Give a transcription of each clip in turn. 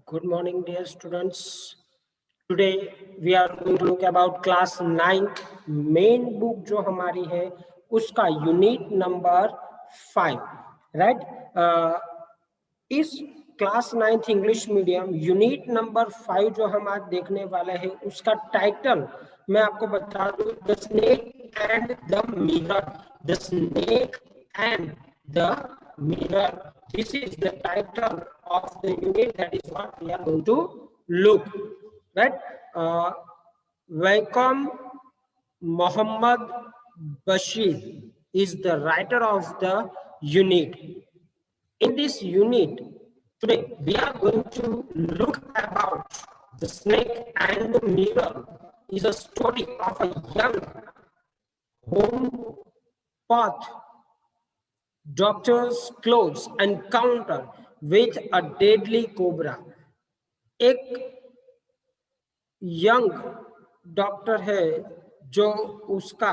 Good morning, dear students. Today we are going to look about class 9th main book जो हमारी है उसका unit number 5, right. इस class 9th English medium unit number 5 जो हम आज देखने वाले हैं उसका टाइटल मैं आपको बता दूं, the snake and the mirror. The snake and the mirror. This is the title of the unit. That is what we are going to look, right? Welcome Muhammad Bashir is the writer of the unit. In this unit today we are going to look about the snake and the mirror. Is a story of a young homeopath doctor's clothes encounter with a deadly cobra. एक young doctor है जो उसका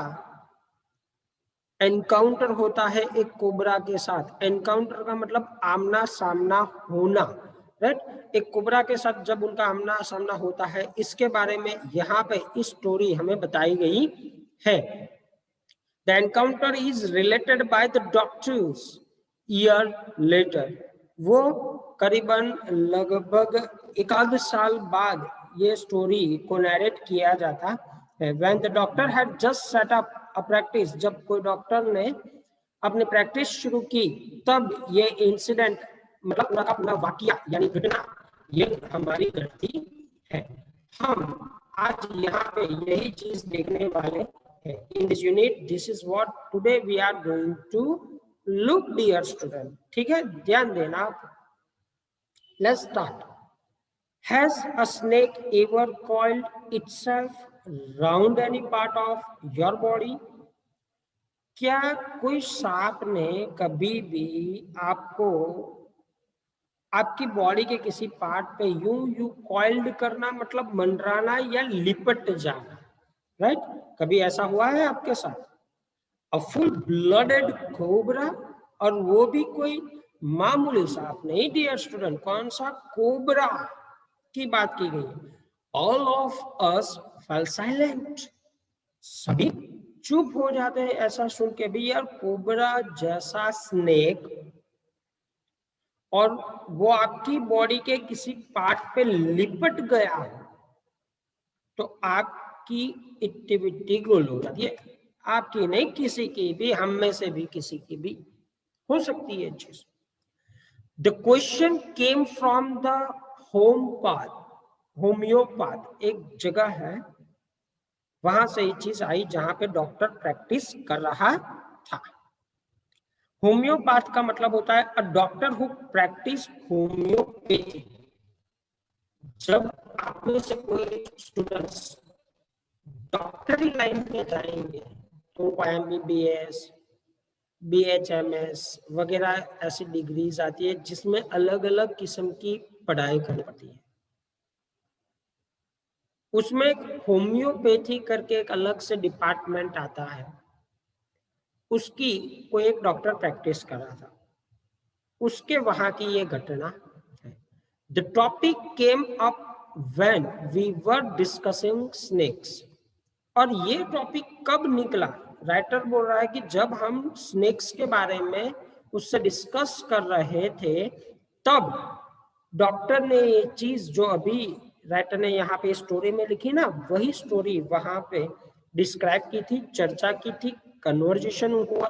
encounter होता है एक cobra के साथ। Encounter का मतलब आमना सामना होना, राइट। एक कोबरा के साथ जब उनका आमना सामना होता है, इसके बारे में यहाँ पे इस स्टोरी हमें बताई गई है। The encounter is related by the doctors year later. वो करीबन लगभग 1 साल बाद ये स्टोरी को नरेट किया जाता है। When the doctor had just set up a practice, जब कोई डॉक्टर ने अपनी प्रैक्टिस शुरू की तब ये इंसिडेंट मतलब अपना वाकया यानी घटना ये हमारी घटती है। हम आज यहाँ पे यही चीज देखने वाले in this unit. This is what today we are going to look, dear student. ठीक है, ध्यान देना आप। Let's start. Has a snake ever coiled itself round any part of your body? क्या कोई सांप ने कभी भी आपको आपकी बॉडी के किसी पार्ट पे यूं कॉइल्ड करना मतलब मंडराना या लिपट जाना, राइट? कभी ऐसा हुआ है आपके साथ? अ फुल ब्लडेड कोबरा, और वो भी कोई मामूली सांप नहीं डियर स्टूडेंट। कौन सा? कोबरा की बात की गई है। All of us fail silent, सभी चुप हो जाते हैं ऐसा सुन के भी। यार कोबरा जैसा स्नेक और वो आपकी बॉडी के किसी पार्ट पे लिपट गया हो तो आपकी एक्टिविटी गोल हो जाती है। आपकी नहीं, किसी की भी, हम में से भी किसी की भी हो सकती है चीज। The question came from the homeopath एक जगह है, वहां से ये चीज आई जहां पे डॉक्टर प्रैक्टिस कर रहा था। होम्योपैथ का मतलब होता है a doctor who practice homeopathy. जब आप में से कोई स्टूडेंट्स डॉक्टरी लाइन में जाएंगे तो MBBS, BHMS वगैरह ऐसी डिग्रीज आती है जिसमें अलग अलग किस्म की पढ़ाई करनी पड़ती है। उसमें होम्योपैथी करके एक अलग से डिपार्टमेंट आता है, उसकी कोई एक डॉक्टर प्रैक्टिस कर रहा था, उसके वहां की ये घटना है। The topic came up when we were discussing snakes. और ये टॉपिक कब निकला? राइटर बोल रहा है कि जब हम स्नेक्स के बारे में उससे डिस्कस कर रहे थे तब डॉक्टर ने ये चीज जो अभी राइटर ने यहाँ पे स्टोरी में लिखी ना, वही स्टोरी वहां पे डिस्क्राइब की थी, चर्चा की थी, कन्वर्जेशन हुआ।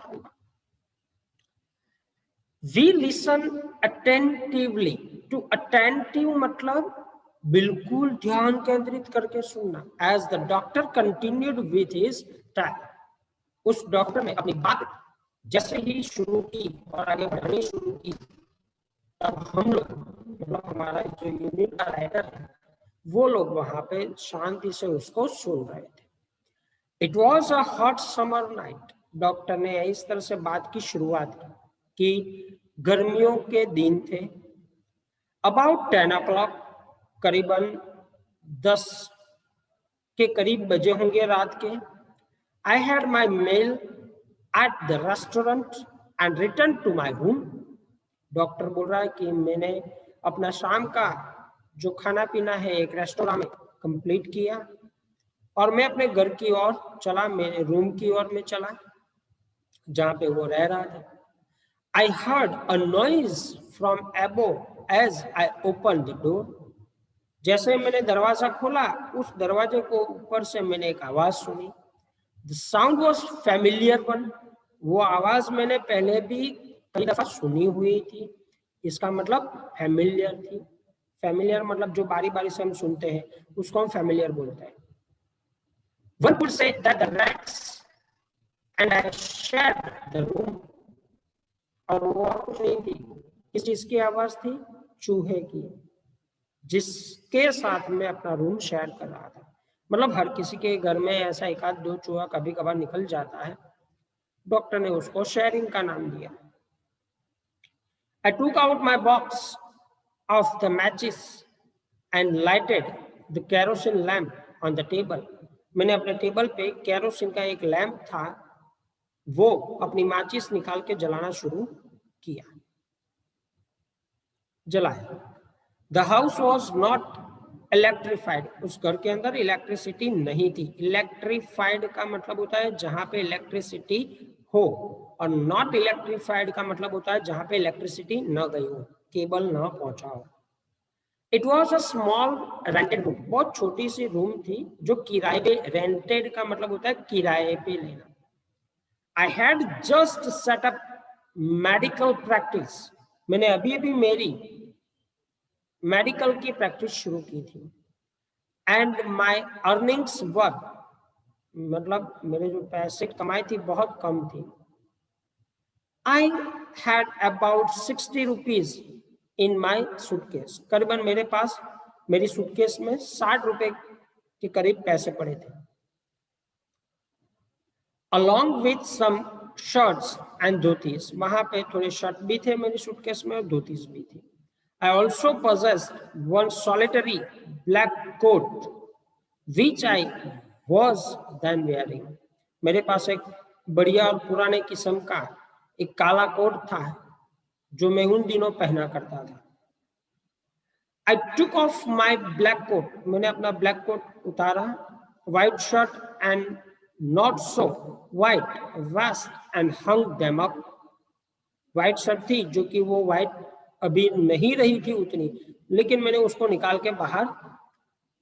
We listen attentively. To attentive मतलब बिल्कुल ध्यान केंद्रित करके सुनना। As the doctor continued with his talk, उस डॉक्टर ने अपनी बात जैसे ही शुरू की और आगे बढ़ानी शुरू की तब हम लोग मतलब हमारा जो यूनिट का राइटर है वो लोग वहां पे शांति से उसको सुन रहे थे। It was a hot summer night. Doctor ने इस तरह से बात की शुरुआत की कि गर्मियों के दिन थे। अबाउट 10 o'clock, करीबन 10 के करीब बजे होंगे रात के। I had my meal at the restaurant and returned to my room. Doctor बोल रहा है कि मैंने अपना शाम का जो खाना पीना है एक रेस्टोरेंट में कंप्लीट किया और मैं अपने घर की ओर चला, मेरे रूम की ओर में चला जहां पे वो रह रहा था। I heard a noise from above as I opened the door. जैसे मैंने दरवाजा खोला, उस दरवाजे को ऊपर से मैंने एक आवाज सुनी। The sound was familiar one. वो आवाज मैंने पहले भी कई दफा सुनी हुई थी। इसका मतलब फैमिलियर थी। फैमिलियर मतलब जो बारी बारी से हम सुनते हैं उसको हम फैमिलियर बोलते हैं। One could say that the rats and I shared the room. और वो कुछ नहीं थी, किस चीज की आवाज थी? चूहे की, जिसके साथ में अपना रूम शेयर कर रहा था। मतलब हर किसी के घर में ऐसा एक आध दो चूहा कभी कभार निकल जाता है। डॉक्टर ने उसको शेयरिंग का नाम दिया। I took out my box of the matches and lighted the kerosene lamp on the table. मैंने अपने टेबल पे केरोसिन का एक लैंप था, वो अपनी माचिस निकाल के जलाना शुरू किया, जलाया। The house was not electrified. उस घर के अंदर इलेक्ट्रिसिटी नहीं थी। इलेक्ट्रीफाइड का मतलब होता है जहां पे इलेक्ट्रिसिटी हो, और नॉट इलेक्ट्रीफाइड का मतलब होता है जहां पे इलेक्ट्रिसिटी न गई हो, केबल न पहुंचा हो। It was a small rented room. बहुत छोटी सी रूम थी जो किराए पे, रेंटेड का मतलब होता है किराए पे लेना। I had just set up medical practice. मैंने अभी अभी मेरी मेडिकल की प्रैक्टिस शुरू की थी। And my earnings were, मतलब मेरे जो पैसे कमाई थी बहुत कम थी। I had about 60 rupees in my suitcase. करीबन मेरे पास मेरी सूटकेस में 60 रुपए के करीब पैसे पड़े थे। Along with some shirts and dhotis. वहां पे थोड़े शर्ट भी थे मेरी सूटकेस में और धोतीस भी थी। I also possessed one solitary black coat which I was then wearing. मेरे पास एक बढ़िया और पुराने किस्म का एक काला कोट था जो मैं उन दिनों पहना करता था। I took off my black coat. मैंने अपना ब्लैक कोट उतारा, white shirt and not so white vest and hung them up. White shirt थी जो कि वो व्हाइट अभी नहीं रही थी उतनी, लेकिन मैंने उसको निकाल के बाहर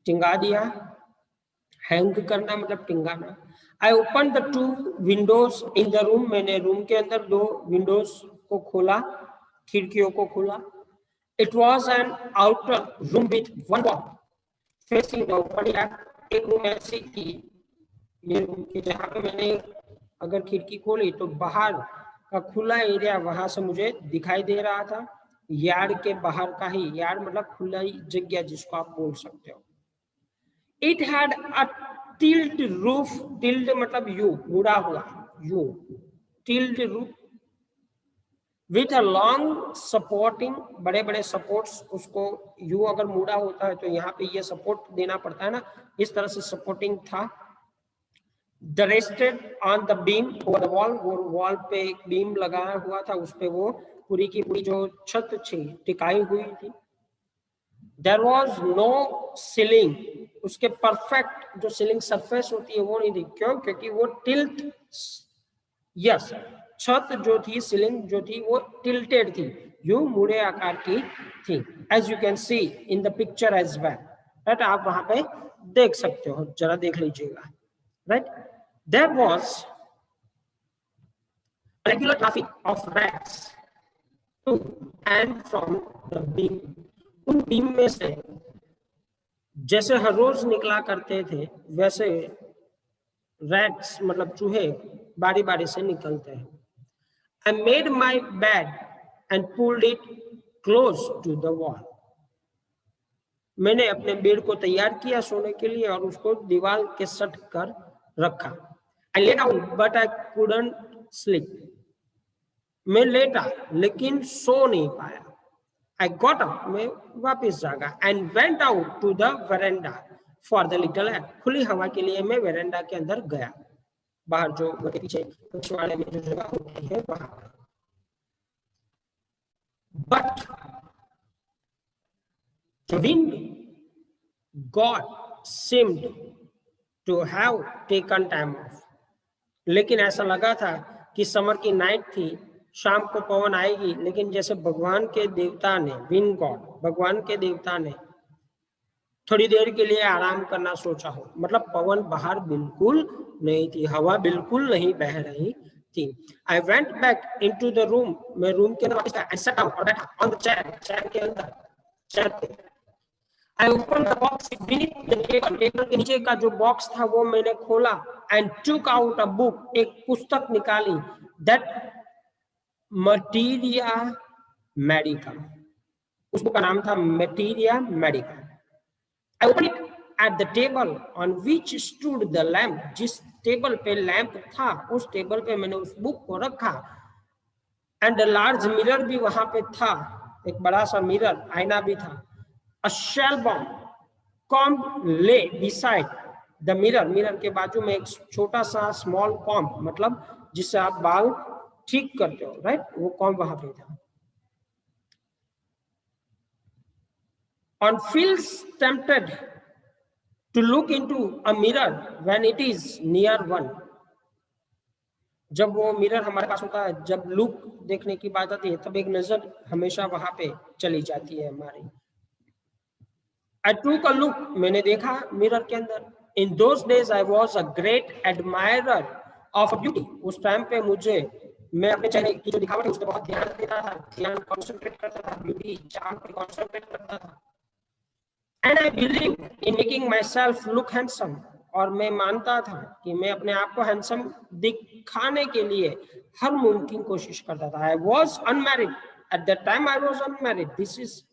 टिंगा दिया। हैंग करना मतलब टिंगाना। I open the 2 windows in the room. मैंने रूम के अंदर 2 विंडोज को खोला, खिड़कियों को खोला। It was an outer room with one wall facing the open air. एक रूम ऐसी थी, ये रूम की जहाँ पे मैंने अगर खिड़की खोली तो बाहर का खुला एरिया वहां से मुझे दिखाई दे रहा था। यार्ड के बाहर का ही, यार्ड मतलब खुला जगह जिसको आप बोल सकते हो। It had a tilt roof. Tilt मतलब यू, मुड़ा हुआ, you, tilt roof with a long supporting, बड़े बड़े सपोर्ट्स। उसको यू अगर मुड़ा होता है तो यहाँ पे ये सपोर्ट देना पड़ता है ना, इस तरह से सपोर्टिंग था। The rested on the beam over the wall, वो वॉल पे एक बीम लगाया हुआ था, उस पे वो पूरी की पूरी जो छत थी टिकाई हुई थी। There was no ceiling, उसके परफेक्ट जो सीलिंग सरफेस होती है वो नहीं थी। क्यों? क्योंकि वो टिल्ट, यस, छत जो थी, सीलिंग जो थी वो टिल्टेड थी, यूं मुड़े आकार की थी। As you can see in the picture as well, right, आप वहां पे देख सकते हो, जरा देख लीजिएगा, right. There was regular traffic of rats to and from the beam. उन बीम में से जैसे हर रोज निकला करते थे वैसे रैट्स मतलब चूहे बारी बारी से निकलते हैं। I made my bed and pulled it close to the wall. मैंने अपने बेड को तैयार किया सोने के लिए और उसको दीवार के सट कर रखा। I lay down but I couldn't sleep. मैं लेटा लेकिन सो नहीं पाया। I got up, मैं वापस जागा and went out to the veranda for the little air. खुली हवा के लिए मैं वेरेंडा के अंदर गया, बाहर जो के पीछे पिछवाड़े में जो जगह होती है वहां। But wind god seemed to have taken time off. लेकिन ऐसा लगा था कि समर की नाइट थी, शाम को पवन आएगी, लेकिन जैसे भगवान के देवता ने, विंड गॉड, भगवान के देवता ने थोड़ी देर के लिए आराम करना सोचा हो। मतलब पवन बाहर बिल्कुल नहीं थी, हवा बिल्कुल नहीं बह रही थी। I went back into the room, मैं रूम के अंदर वापस गया, and sat down, और बैठा ऑन द चेयर, चेयर के अंदर, चेयर पे। I opened the box beneath the table, table के नीचे का जो बॉक्स था वो मैंने खोला, and took out a book, एक पुस्तक निकाली, that Materia Medica, उस बुक का नाम था Materia Medica. I opened it at the table on which stood the lamp, जिस टेबल पे लैंप था उस टेबल पे मैंने उस बुक को रखा, and a large mirror भी वहां पे था, एक बड़ा सा मिरर, आईना भी था। A shell bomb comb lay beside the mirror, mirror के बाजू में एक छोटा सा स्मॉल कॉम्ब, मतलब जिससे आप बाल ठीक करते हो, राइट, वो कॉम्ब वहां पे था। On feels tempted to look into a mirror when it is near one, जब वो मिरर हमारे पास होता है, जब लुक देखने की बात आती है, तब एक नजर हमेशा वहां पे चली जाती है हमारी। I took a look, मैंने देखा मिरर के अंदर। In those days I was a great admirer of beauty, उस टाइम पे मैं अपने चेहरे की जो दिखावट है उस पर बहुत ध्यान देता था, ध्यान कॉन्सेंट्रेट करता था, ब्यूटी चार्म पे कॉन्सेंट्रेट करता था। And I believed in making myself look handsome, और मैं मानता था कि मैं अपने आप को हैंडसम दिखाने के लिए हर मुमकिन कोशिश करता था। I was unmarried at that time, I was unmarried. This is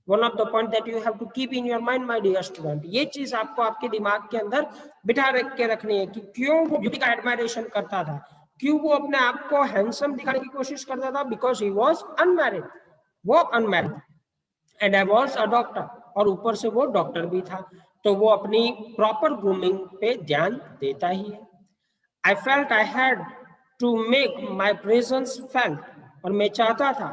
one of the point that you have to keep in your mind, my dear student. ये चीज आपको आपके दिमाग के अंदर बिठा के रखनी है कि क्यों वो ब्यूटी का एडमायरेशन करता था, क्यों वो अपने आप को हैंडसम दिखाने की कोशिश करता था, बिकॉज ही वॉज अनमैरिड, वो unmarried, and I was a doctor, और ऊपर से वो डॉक्टर भी था, तो वो अपनी प्रॉपर ग्रूमिंग पे ध्यान देता ही है। I felt I had to make my presence felt, और मैं चाहता था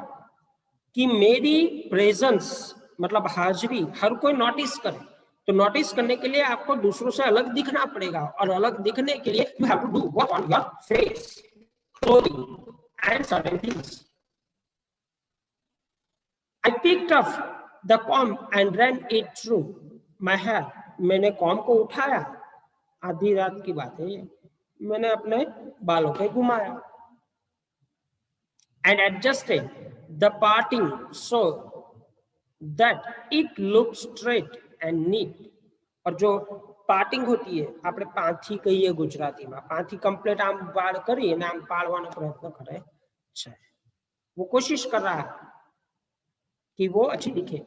कि मेरी प्रेजेंस मतलब हाजिरी हर कोई नोटिस करे, तो नोटिस करने के लिए आपको दूसरों से अलग दिखना पड़ेगा, और अलग दिखने के लिए you have to do what on your face, clothing and certain things. I picked up the comb and ran it through my hair, मैंने कॉम्ब को उठाया, आधी रात की बात है, मैंने अपने बालों पे घुमाया, and adjusted the parting so that it looks straight and neat, और जो પાર્ટિંગ હોતી है, આપણે પાંથી કહીએ ગુજરાતીમાં, પાંથી કમ્પ્લીટ આમ વાળ કરી અને આમ પાડવાનો પ્રયત્ન કરે છે, वो कोशिश कर रहा है कि वो अच्छी दिखे।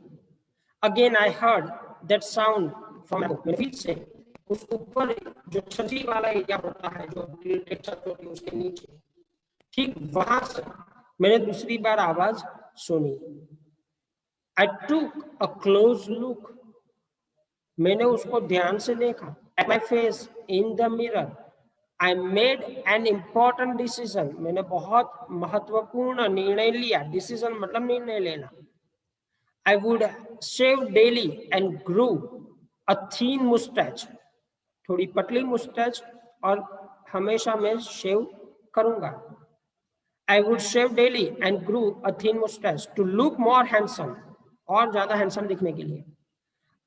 Again I heard that sound from मैंने फिर से उस ऊपर जो छतरी वाला एरिया होता है, जो छत होती है उसके नीचे, ठीक वहां से मैंने दूसरी बार आवाज सुनी। I took a close look, मैंने उसको ध्यान से देखा। At my face in the mirror, I made an important decision, मैंने बहुत महत्वपूर्ण निर्णय लिया। डिसीजन मतलब निर्णय लेना। I would shave daily and grew a thin mustache, थोड़ी पतली मुस्टैच, और हमेशा मैं शेव करूंगा। I would shave daily and grew a thin mustache to look more handsome, और ज्यादा हैंडसम दिखने के लिए।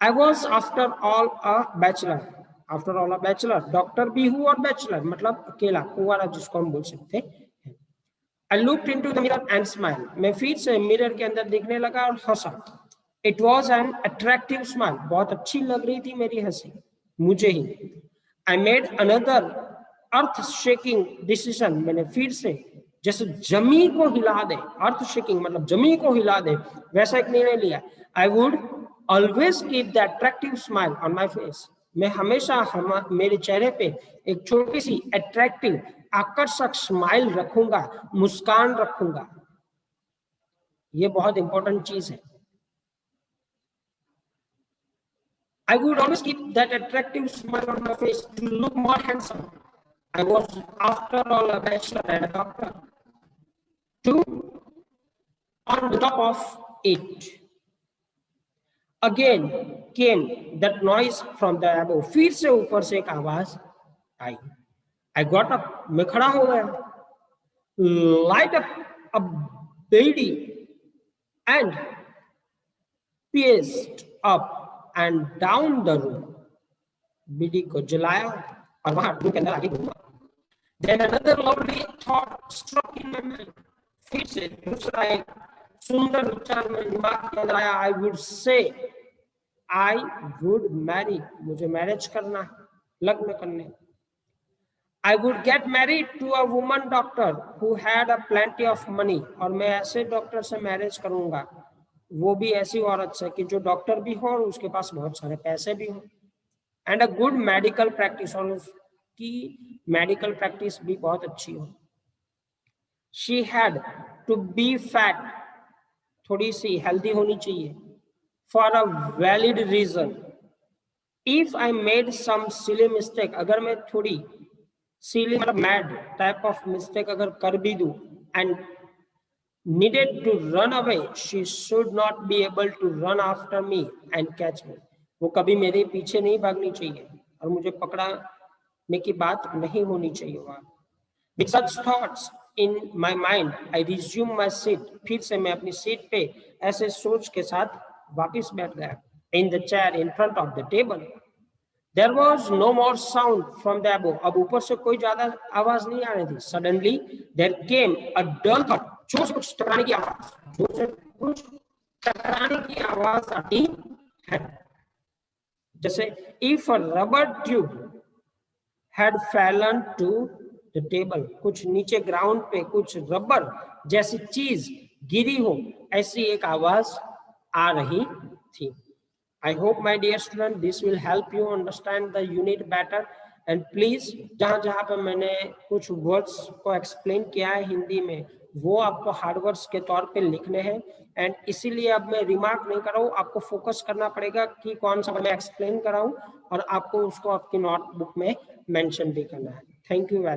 I was after all a bachelor, after all a bachelor, doctor भी हूँ और बैचलर मतलब अकेला, कुंवारा जिसको हम बोल सकते हैं। I looked into the mirror and smiled, मैं फिर से मिरर के अंदर देखने लगा और हंसा। It was an attractive smile, बहुत अच्छी लग रही थी मेरी हंसी मुझे ही। I made another earth shaking decision, मैंने फिर से जैसे जमी को हिला दे, अर्थ शेकिंग मतलब जमी को हिला दे, वैसा एक निर्णय लिया। I would always keep the attractive smile on my face, मैं हमेशा मेरे चेहरे पे एक छोटी सी अट्रैक्टिव आकर्षक स्माइल रखूंगा, मुस्कान रखूंगा। ये बहुत इंपॉर्टेंट चीज है। I would always keep that attractive smile on my face to look more handsome. I was after all a bachelor and a doctor. Two, on the top of it, Again came that noise from the above. फिर से ऊपर से एक आवाज आई. I got up. मैं खड़ा हो गया. Light up a bedi and paced up and down the room. बीड़ी को जलाया और वहां रूम के अंदर आगे घूमा. Then another lovely thought struck in my mind. फिर से दूसरा एक सुंदर विचार में दिमाग के अंदर आया. I would say, I would marry. मुझे मैरिज करना, लग्न करने. I would get married to a woman doctor who had a plenty of money. और मैं ऐसे डॉक्टर से मैरिज करूंगा, वो भी ऐसी औरत से कि जो डॉक्टर भी हो और उसके पास बहुत सारे पैसे भी हो. And a good medical practice, और उसकी मेडिकल प्रैक्टिस भी बहुत अच्छी हो. She had to be fat, थोड़ी सी हेल्दी होनी चाहिए. For a valid reason. If I made some silly mistake, अगर मैं थोड़ी सिली मतलब मैड टाइप ऑफ मिस्टेक अगर कर भी दूं, and needed to run away, she should not be able to run after me and catch me. वो कभी मेरे पीछे नहीं भागनी चाहिए और मुझे पकड़ने की बात नहीं होनी चाहिए. वहां With such thoughts in my mind, I resumed my seat. फिर से मैं अपनी सीट पे ऐसे सोच के साथ वापस बैठ गया. In the chair in front of the table. There was no more sound from the above. अब ऊपर से कोई ज्यादा आवाज नहीं आ रही थी. Suddenly there came a dull thud. जोर से कुछ टकराने की आवाज, जोर से कुछ टकराने की आवाज आती है. जैसे if a rubber tube had fallen to the table. कुछ नीचे ग्राउंड पे कुछ रबर जैसी चीज गिरी हो, ऐसी एक आवाज आ रही थी. I hope my dear student this will help you understand the unit better. And please जहां पे मैंने कुछ वर्ड्स को एक्सप्लेन किया है हिंदी में, वो आपको हार्ड वर्ड्स के तौर पे लिखने हैं. एंड इसीलिए अब मैं रिमार्क नहीं कर रहा हूँ, आपको फोकस करना पड़ेगा कि कौन सा मैं एक्सप्लेन कर रहा हूँ, और आपको उसको आपकी नोटबुक में मेंशन भी करना है. Thank you very